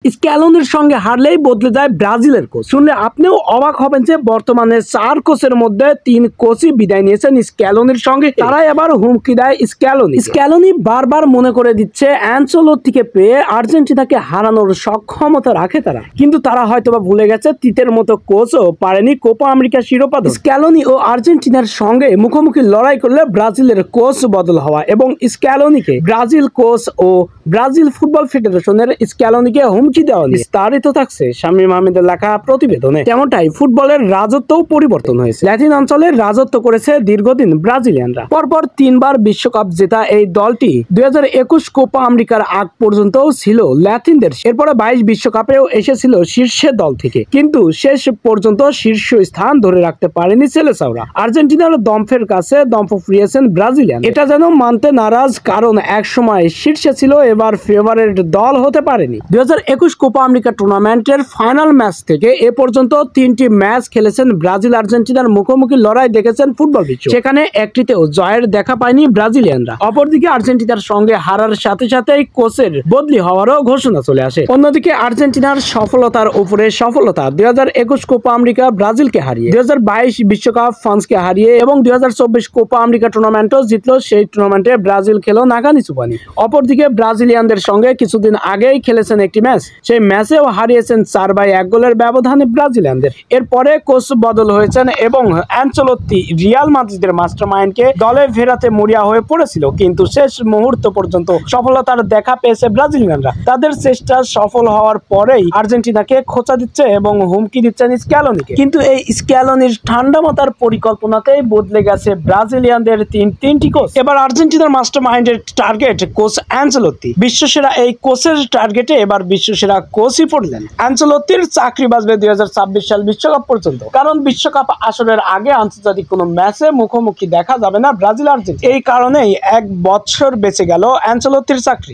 স্ক্যালোনির সঙ্গে হারলেই বদলে যায় ব্রাজিলের কোচ। শুনলে আপনিও অবাক হবেন যে বর্তমানে 4 কোচের মধ্যে 3 কোচই বিদায় নিয়েছেন স্ক্যালোনির সঙ্গে। তারাই আবার হুমকি দেয় স্ক্যালোনি বারবার মনে করে দিচ্ছে অ্যানচেলোত্তিকে পেয়ে আর্জেন্টিনাকে হারানোর সক্ষমতা রাখে তারা, কিন্তু তারা হয়তোবা ভুলে গেছে তিতের মতো কোচও পারেনি কোপা আমেরিকা শিরোপা। স্ক্যালোনি ও আর্জেন্টিনার সঙ্গে মুখোমুখি লড়াই করলে ব্রাজিলের কোচ বদল হওয়া এবং স্ক্যালোনিকে ব্রাজিল কোচ ও ব্রাজিল ফুটবল ফেডারেশনের স্ক্যালোনিকে হুমকি দেওয়া বিস্তারিত থাকছে শামীম আহমেদের লেখা প্রতিবেদনে। তেমনটাই ফুটবলের রাজত্বও পরিবর্তন হয়েছে। ল্যাটিন অঞ্চলের রাজত্ব করেছে দীর্ঘদিন ব্রাজিলিয়ানরা। পরপর 3 বার বিশ্বকাপ জেতা এই দলটি 2021 কোপা আমেরিকার আগ পর্যন্তও ছিল ল্যাটিনদের। এরপরে 22 বিশ্বকাপেও এসেছিল শীর্ষের দল থেকে, কিন্তু শেষ পর্যন্ত শীর্ষ স্থান ধরে রাখতে পারেনি সেলেসাওরা। আর্জেন্টিনার দম্পের কাছে দম্প ফিরিয়েছেন ব্রাজিলিয়ান। এটা যেন মানতে নারাজ, কারণ এক সময় শীর্ষে ছিল, এবার ফেভারিট দল হতে পারেনি। 2021 কোপা আমেরিকা টুর্নামেন্টের ফাইনাল ম্যাচ থেকে এ পর্যন্ত 3টি ম্যাচ খেলেছেন ব্রাজিল আর্জেন্টিনার মুখোমুখি লড়াই দেখেছেন ফুটবল বিশ্ব। সেখানে একটিতেও জয়ের দেখা পায়নি ব্রাজিলিয়ানরা। অপরদিকে আর্জেন্টিনার সঙ্গে হারার সাথে সাথেই কোচের বদলি হওয়ারও ঘোষণা চলে আসে। অন্যদিকে আর্জেন্টিনার সফলতার উপরে সফলতা। 2021 কোপা আমেরিকা ব্রাজিলকে হারিয়ে, 2022 বিশ্বকাপ ফ্রান্সকে হারিয়ে এবং 2024 কোপা আমেরিকা টুর্নামেন্টও জিতলো। সেই টুর্নামেন্টে ব্রাজিল খেলো নাগানি চুবানি। অপরদিকে ব্রাজিলিয়ানদের সঙ্গে কিছুদিন আগেই খেলেছেন একটি ম্যাচ, সেই ম্যাচেও হারিয়েছেন 4-1 গোলের ব্যবধানে ব্রাজিলিয়ানদের। এরপরে কোচ বদল হয়েছেন এবং অ্যানচেলোত্তি রিয়াল মাদ্রিদের মাস্টারমাইন্ডকে দলে ফেরাতে মরিয়া হয়ে পড়েছিল, কিন্তু শেষ মুহূর্ত পর্যন্ত সফলতার দেখা পেয়েছে ব্রাজিলিয়ানরা। তাদের চেষ্টা সফল হওয়ার পরেই আর্জেন্টিনাকে খোঁচা দিচ্ছে এবং হুমকি দিচ্ছেন স্ক্যালোনিকে। কিন্তু এই স্ক্যালোনির ঠান্ডা মাথার পরিকল্পনাতেই বদলে গেছে ব্রাজিলিয়ানদের তিনটি কোচ। এবার আর্জেন্টিনার মাস্টারমাইন্ডের টার্গেট কোচ অ্যানচেলোত্তি। বিশ্বসেরা এই কোচের টার্গেটে এবার বিশ্বসেরা কোচই পড়লেন। অ্যানচেলোত্তির চাকরি বাঁচবে 2026 সাল বিশ্বকাপ পর্যন্ত, কারণ বিশ্বকাপ আসরের আগে আন্তর্জাতিক কোনো ম্যাচে মুখোমুখি দেখা যাবে না ব্রাজিল আর্জেন্টিনা। এই কারণেই 1 বছর বেঁচে গেল অ্যানচেলোত্তির চাকরি।